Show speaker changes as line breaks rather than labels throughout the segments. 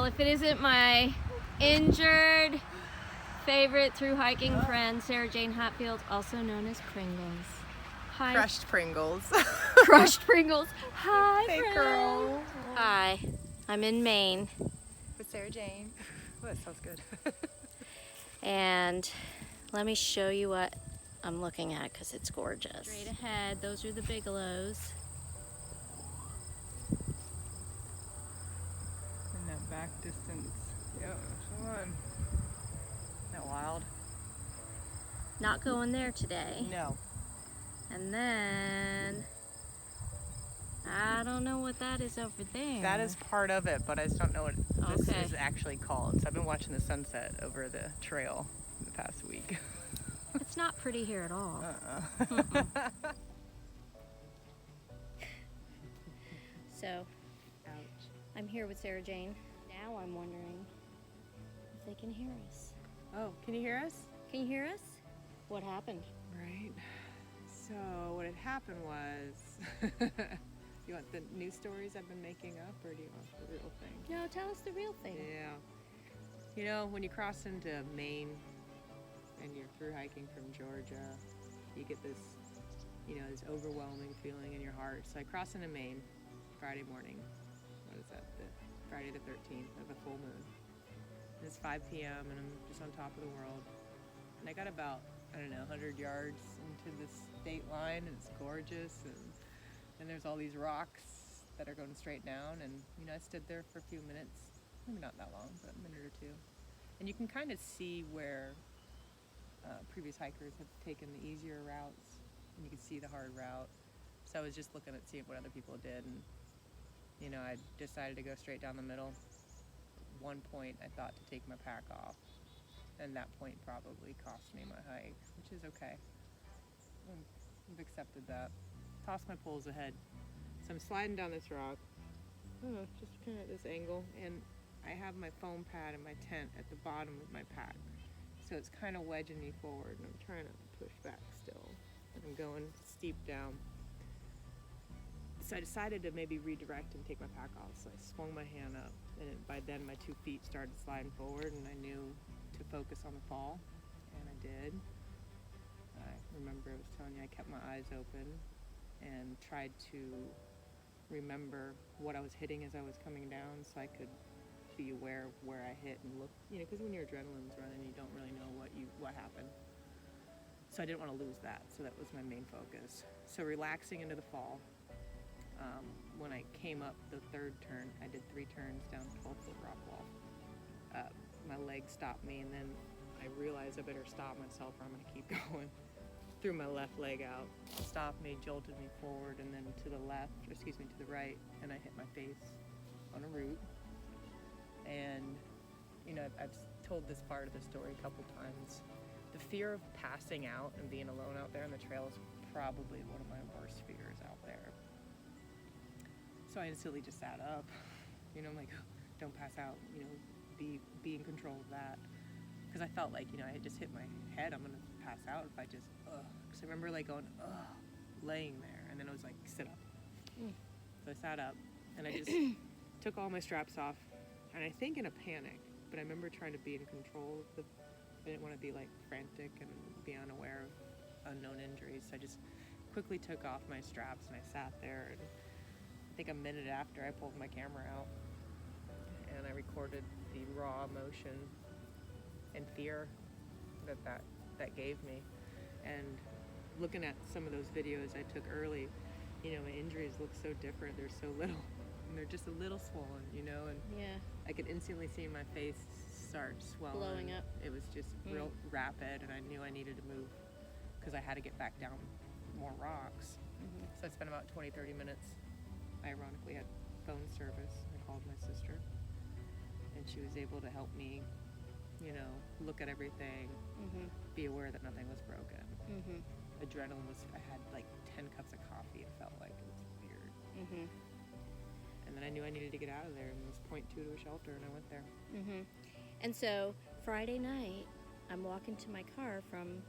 if it isn't my injured favorite through hiking friend, Sarah Jane Hatfield, also known as Pringles. Hi.
Crushed Pringles.
Crushed Pringles. Hi,
Hey,
friend.
girl.
Hi, I'm in Maine.
With Sarah Jane. Oh, that sounds good.
And let me show you what I'm looking at because it's gorgeous. Straight ahead, those are the Bigelows.
In that back distance. Yeah, come on. Isn't that wild?
Not going there today.
No.
And then, I don't know what that is over there.
That is part of it, but I just don't know what this
Okay.
is actually called. So I've been watching the sunset over the trail the past week.
It's not pretty here at all. So,
Ouch.
I'm here with Sarah Jane. Now I'm wondering if they can hear us.
Oh, can you hear us?
Can you hear us? What happened?
Right. So what had happened was, you want the news stories I've been making up, or do you want the real thing?
No, tell us the real thing.
Yeah. You know, when you cross into Maine and you're through hiking from Georgia, you get this, this overwhelming feeling in your heart. So I cross into Maine Friday morning. What is that? Friday the 13th of a full moon. And it's 5 p.m. and I'm just on top of the world. And I got about, 100 yards into the state line, and it's gorgeous, and there's all these rocks that are going straight down, and I stood there for a few minutes, maybe not that long, but a minute or two, and you can kind of see where previous hikers have taken the easier routes, and you can see the hard route. So I was just looking at seeing what other people did, and I decided to go straight down the middle. At one point I thought to take my pack off, and that point probably cost me my hike, which is okay. I've accepted that. Toss my poles ahead. So I'm sliding down this rock, just kind of at this angle, and I have my foam pad in my tent at the bottom of my pack. So it's kind of wedging me forward, and I'm trying to push back still. And I'm going steep down. So I decided to maybe redirect and take my pack off. So I swung my hand up, and by then my 2 feet started sliding forward, and I knew to focus on the fall, and I did. I remember I was telling you I kept my eyes open and tried to remember what I was hitting as I was coming down, so I could be aware of where I hit and look, because when your adrenaline's running, you don't really know what happened. So I didn't want to lose that, so that was my main focus. So relaxing into the fall. When I came up the third turn, I did 3 turns down 12-foot rock wall. My leg stopped me, and then I realized I better stop myself or I'm going to keep going. Threw my left leg out, stopped me, jolted me forward, and then to the right, and I hit my face on a root. And, I've told this part of the story a couple times. The fear of passing out and being alone out there on the trail is probably one of my worst fears out there. So I instantly just sat up, I'm like, don't pass out, be in control of that. Because I felt like, I had just hit my head, I'm going to pass out if I just, Because I remember going, laying there, and then I was like, sit up. So I sat up, and I just took all my straps off, and I think in a panic, but I remember trying to be in control of I didn't want to be like frantic and be unaware of unknown injuries, so I just quickly took off my straps, and I sat there, and I think a minute after I pulled my camera out, and I recorded the raw emotion and fear that gave me. And looking at some of those videos I took early, my injuries look so different. They're so little, and they're just a little swollen, and
Yeah.
I could instantly see my face start swelling.
Blowing up.
It was just real rapid, and I knew I needed to move because I had to get back down more rocks. So I spent about 20-30 minutes. I ironically had phone service. I called my sister, and she was able to help me, look at everything, be aware that nothing was broken. Adrenaline I had like 10 cups of coffee, it felt like. It was weird. And then I knew I needed to get out of there, and it was 0.2 to a shelter, and I went there.
And so Friday night, I'm walking to my car from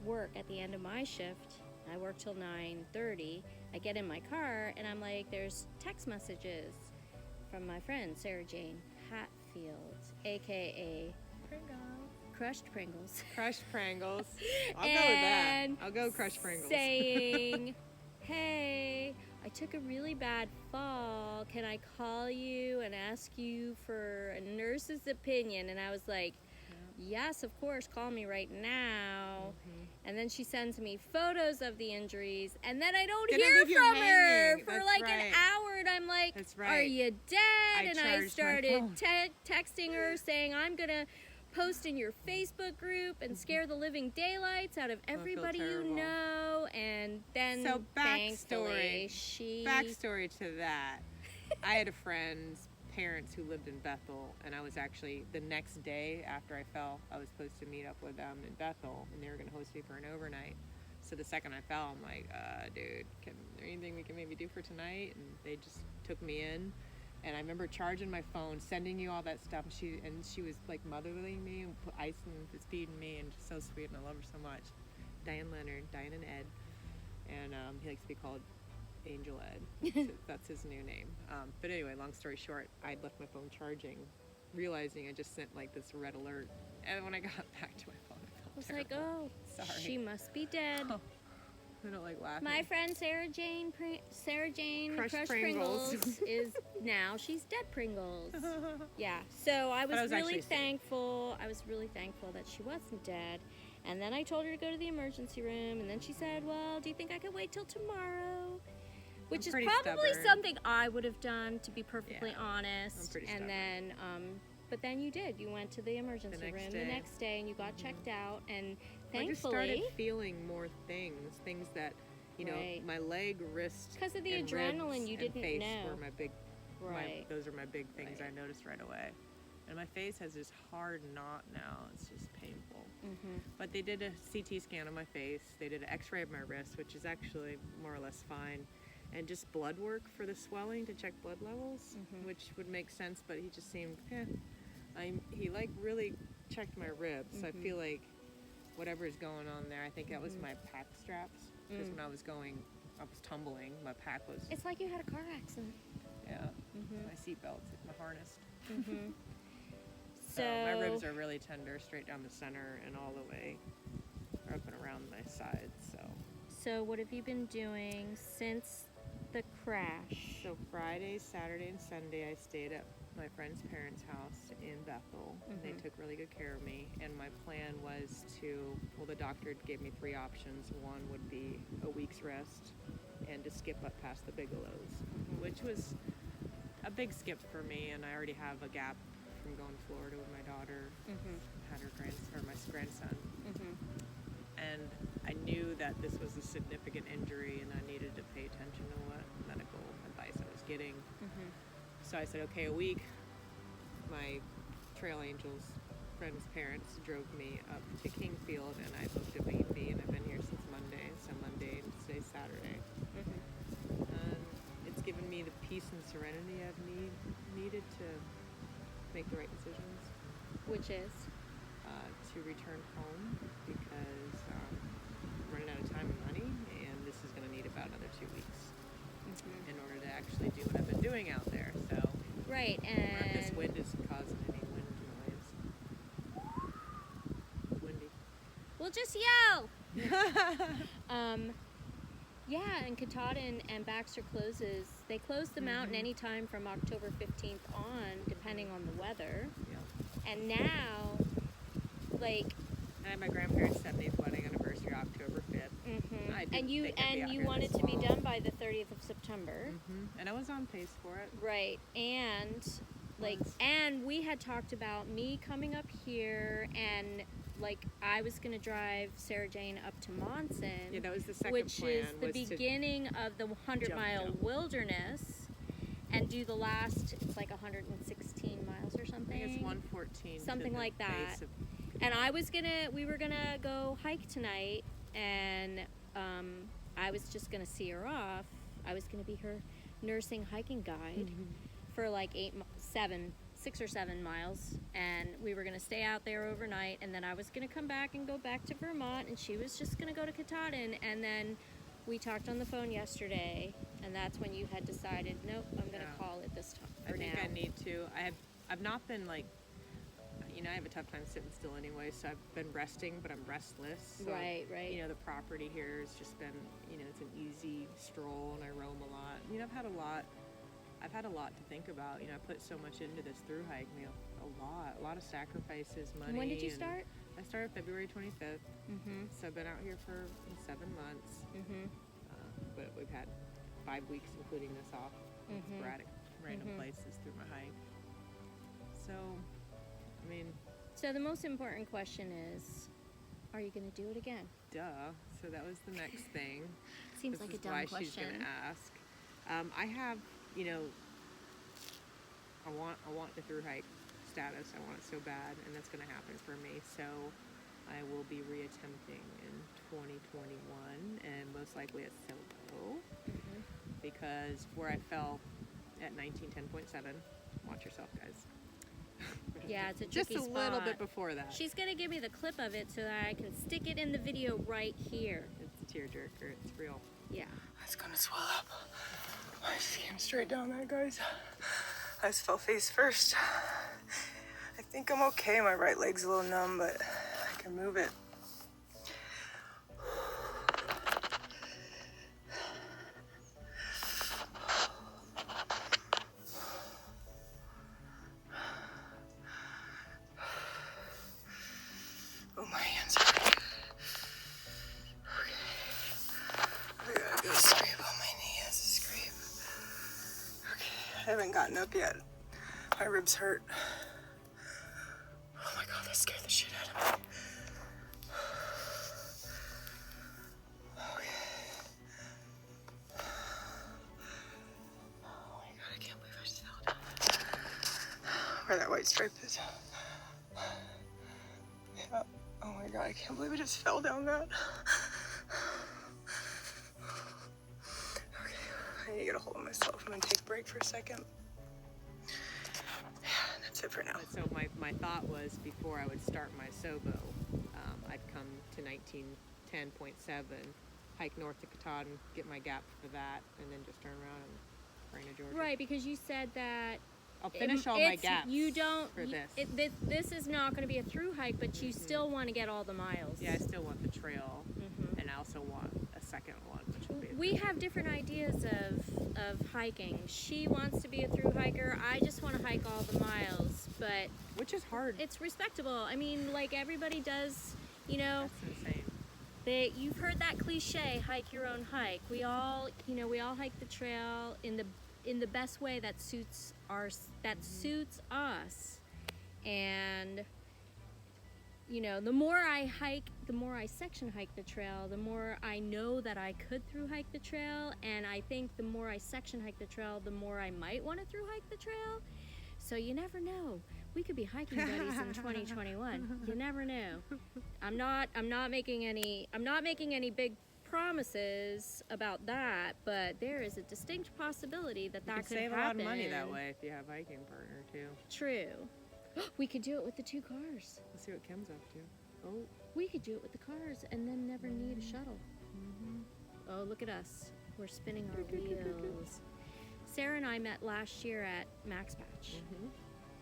work at the end of my shift. I work till 9:30. I get in my car, and I'm like, there's text messages from my friend, Sarah Jane. Hatfield, aka Crushed Pringles.
Crushed Pringles. I'll go with that. I'll go Crushed Pringles.
Saying, hey, I took a really bad fall. Can I call you and ask you for a nurse's opinion? And I was like, yes, of course, call me right now. And then she sends me photos of the injuries, and then I don't hear from her for an hour, and I'm like, are you dead? And I started texting her saying, I'm going to post in your Facebook group and scare the living daylights out of everybody you know. And then,
so
backstory
to that. I had a friend's parents who lived in Bethel, and I was actually, the next day after I fell, I was supposed to meet up with them in Bethel, and they were going to host me for an overnight. So the second I fell, I'm like, dude, is there anything we can maybe do for tonight? And they just took me in, and I remember charging my phone, sending you all that stuff, and she was like motherly me and put ice and was feeding me, and just so sweet, and I love her so much. Diane and Ed, and he likes to be called Angel Ed. So that's his new name. But anyway, long story short, I left my phone charging, realizing I just sent like this red alert. And when I got back to my phone, I felt terrible.
Like, oh, sorry. She must be dead.
Oh, I don't like laughing.
My friend Sarah Jane Crushed Pringles is now, she's dead Pringles. Yeah, so I was really thankful. I was really thankful that she wasn't dead. And then I told her to go to the emergency room, and then she said, well, do you think I could wait till tomorrow? Which is probably something I would have done, to be perfectly honest.
I'm pretty stubborn.
And then, but then you did. You went to the emergency room the next day, and you got checked out. And thankfully,
I just started feeling more things that, you know, my leg, wrist,
because of the
and
adrenaline,
ribs
you didn't
and face
know.
were my big. Those are my big things I noticed right away. And my face has this hard knot now. It's just painful. But they did a CT scan of my face. They did an X-ray of my wrist, which is actually more or less fine. And just blood work for the swelling to check blood levels, which would make sense, but he just seemed, he like really checked my ribs, so I feel like whatever is going on there, I think that was my pack straps, because when I was tumbling, my pack was...
It's like you had a car accident.
Yeah, my seatbelt, my harness. So my ribs are really tender, straight down the center and all the way up and around my sides,
So what have you been doing since the crash?
So Friday, Saturday, and Sunday I stayed at my friend's parents' house in Bethel. And they took really good care of me. And my plan was the doctor gave me 3 options. One would be a week's rest and to skip up past the Bigelows, which was a big skip for me. And I already have a gap from going to Florida with my daughter, had her grandson. And I knew that this was a significant injury and I needed to pay attention to what medical advice I was getting. So I said, okay, a week. My Trail Angels friend's parents drove me up to Kingfield and I booked a B&B and I've been here since Monday. So Monday and today's Saturday. It's given me the peace and serenity I've needed to make the right decisions.
Which is?
To return home because I'm running out of time and money, and this is going to need about another 2 weeks in order to actually do what I've been doing out there. So,
right,
and this wind isn't causing any wind noise. Windy.
Well, just yell. Yeah, and Katahdin and Baxter closes. They close the mountain anytime from October 15th on, depending on the weather.
Yeah.
And now, I
had my grandparents' 70th wedding anniversary, October 5th.
And you want it to be done by the 30th of September.
And I was on pace for it.
Right, and and we had talked about me coming up here and I was going to drive Sarah Jane up to Monson.
Yeah, that was the second
which
plan.
Is the beginning of the 100-mile wilderness, and do the last, it's like 116 miles or something.
I think it's 114.
Something like that. And we were gonna go hike tonight, and I was just gonna see her off. I was gonna be her nursing hiking guide for 6 or 7 miles, and we were gonna stay out there overnight, and then I was gonna come back and go back to Vermont, and she was just gonna go to Katahdin. And then we talked on the phone yesterday, and that's when you had decided, nope, I'm gonna call it this time.
I think I need to. I have I've not been like, I have a tough time sitting still anyway, so I've been resting, but I'm restless. So,
Right.
The property here has just been, it's an easy stroll, and I roam a lot. I've had a lot to think about. I put so much into this through hike. A lot of sacrifices, money.
And when did you start?
I started February 25th.
Mm-hmm.
So I've been out here for 7 months.
Mm-hmm.
But we've had 5 weeks, including this off,
Mm-hmm.
sporadic, random
Mm-hmm.
places through my hike. So,
So the most important question is, are you going to do it again?
duh. So that was the next thing.
Seems
This
like a
is
dumb
why
question.
she's going to ask. I have, I want the through hike status. I want it so bad, and that's going to happen for me. So I will be reattempting in 2021, and most likely at solo,
Mm-hmm.
because where I fell at 1910.7. Watch yourself, guys.
Yeah, it's a
Just
tricky
a little
spot.
bit before that.
She's going to give me the clip of it so that I can stick it in the video right here.
It's a tearjerker. It's real.
Yeah.
It's gonna swell up. I just came straight down that, guys. I just fell face first. I think I'm okay. My right leg's a little numb, but I can move it. Oh, my hands are. I gotta go scrape on my knee as a scrape. Okay, I haven't gotten up yet. My ribs hurt. Oh my god, that scared the shit out of me. Okay. Oh my god, I can't believe I just fell down. Where that white stripe is. Yeah. Oh my god, I can't believe I just fell down that. I need to get a hold of myself. I'm gonna take a break for a second. That's it for now.
So my thought was, before I would start my Sobo, I'd come to 1910.7, hike north to Katahdin, get my gap for that, and then just turn around and bring to Georgia.
Right, because you said that
I'll finish all my gaps
you don't,
for this.
this is not going to be a through hike, but you still want to get all the miles.
Yeah, I still want the trail,
Mhm.
and I also want a second one, which will be
We have different ideas of hiking. She wants to be a through hiker. I just want to hike all the miles, but
which is hard.
it's respectable. I mean, like everybody does,
That's insane.
You've heard that cliche, hike your own hike. We all hike the trail in the best way that suits suits us. And the more I hike, the more I section hike the trail, the more I know that I could through hike the trail, and I think the more I section hike the trail, the more I might want to through hike the trail. So you never know. We could be hiking buddies in 2021. You never know. I'm not making any big promises about that, but there is a distinct possibility that
You
that
could
could
save
happen.
a lot of money that way if you have a hiking partner too.
True. We could do it with the 2 cars.
Let's see what Kim's up to. Oh,
We could do it with the cars and then never need a shuttle. Oh, look at us. We're spinning our wheels. Sarah and I met last year at Max Patch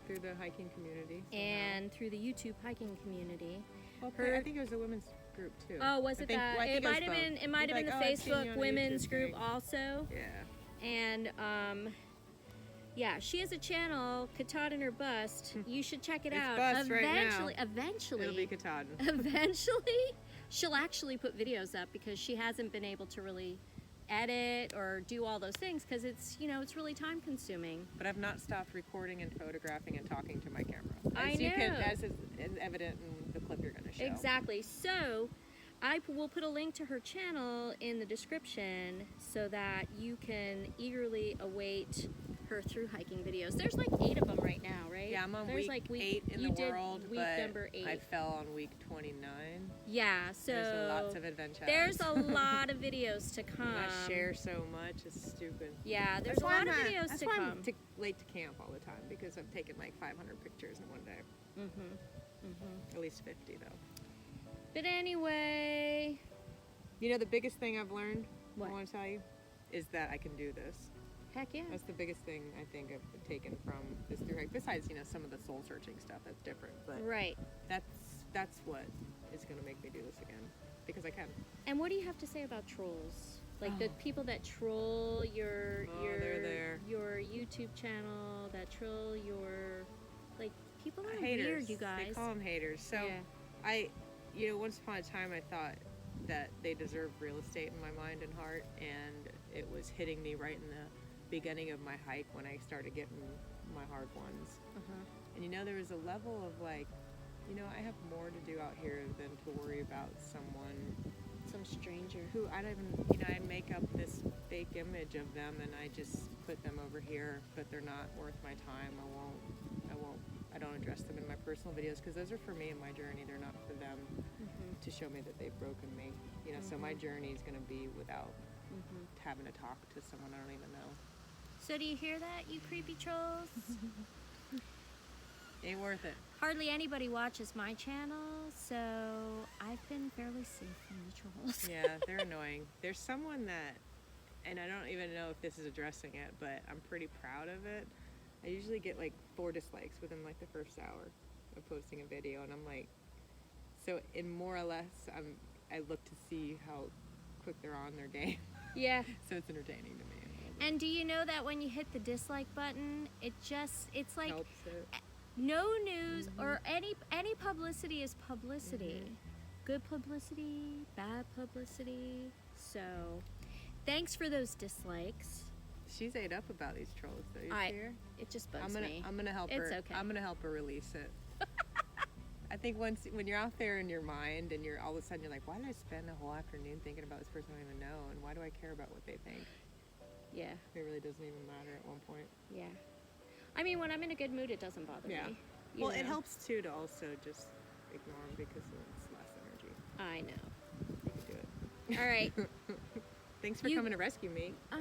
through the hiking community.
and through the YouTube hiking community.
Well,
her-
I think it was a women's group too.
Oh, was it that?
I
It
think
might have
both.
been. It might have been
Like,
the
I've seen you
Facebook
on a
women's
YouTube
group
thing.
also.
Yeah.
And yeah, she has a channel, Katahdin or Bust. You should check it
It's
out.
bust right now.
Eventually,
It'll be Katahdin.
eventually, she'll actually put videos up because she hasn't been able to really edit or do all those things because it's really time consuming.
But I've not stopped recording and photographing and talking to my camera.
I
As is evident in the clip you're going to show.
Exactly. So I will put a link to her channel in the description so that you can eagerly await her through hiking videos. There's like 8 of them right now, right?
Yeah, I'm on
There's
week
like
8 in
you
the
did
world,
week
but
number 8.
I fell on week 29.
Yeah, so
There's lots of adventures.
there's a lot of videos to come.
And I share so much, it's stupid.
Yeah, there's
That's
a
why
lot of
I'm
videos
that's
to
why
come.
I'm late to camp all the time, because I've taken like 500 pictures in one day. At least 50 though.
But anyway,
The biggest thing I've learned,
What?
I want to tell you, is that I can do this.
Heck yeah.
That's the biggest thing I think I've taken from this through hike. Besides, some of the soul searching stuff that's different, but
Right.
that's what is gonna make me do this again because I can.
And what do you have to say about trolls? Like the
Oh.
people that troll your
they're there.
your YouTube channel, that troll your like people are
Haters.
weird, you guys.
They call them haters. So
Yeah.
once upon a time I thought that they deserved real estate in my mind and heart, and it was hitting me right in the beginning of my hike when I started getting my hard ones. And there was a level of like, I have more to do out here than to worry about someone,
Some stranger.
who I don't even, I make up this fake image of them and I just put them over here, but they're not worth my time. I don't address them in my personal videos because those are for me and my journey. They're not for them to show me that they've broken me. So my journey is going to be without having to talk to someone I don't even know.
So do you hear that, you creepy trolls?
Ain't worth it.
Hardly anybody watches my channel, so I've been fairly safe from the trolls.
Yeah, they're annoying. There's someone that, and I don't even know if this is addressing it, but I'm pretty proud of it. I usually get like 4 dislikes within like the first hour of posting a video, and I'm like, so in more or less, I look to see how quick they're on their game.
Yeah.
So it's entertaining to me.
And do you know that when you hit the dislike button, it's like
Helps it.
no news or any publicity is publicity. Good publicity, bad publicity. So, thanks for those dislikes.
She's ate up about these trolls, though. You see her?
It just bugs me.
I'm gonna help her.
It's okay.
I'm gonna help her release it. I think when you're out there in your mind and you're all of a sudden you're like, why did I spend a whole afternoon thinking about this person I don't even know, and why do I care about what they think?
Yeah.
It really doesn't even matter at one point.
Yeah. I mean, when I'm in a good mood, it doesn't bother me.
Well, it helps too to also just ignore them because it's less energy.
I know.
You can do it.
All right.
Thanks for coming to rescue me.
Oh,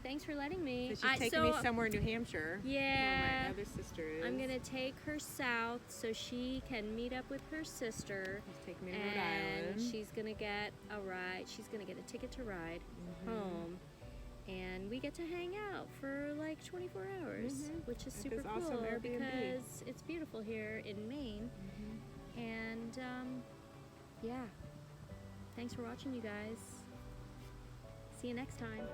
thanks for letting me.
So she's taking me somewhere in New Hampshire.
Yeah.
Where my other sister is.
I'm gonna take her south so she can meet up with her sister.
She's taking me to Rhode Island.
And she's gonna get a ride. She's gonna get a ticket to ride home. And we get to hang out for like 24 hours, which is super cool
awesome Airbnb.
because it's beautiful here in Maine. And yeah, thanks for watching, you guys. See you next time.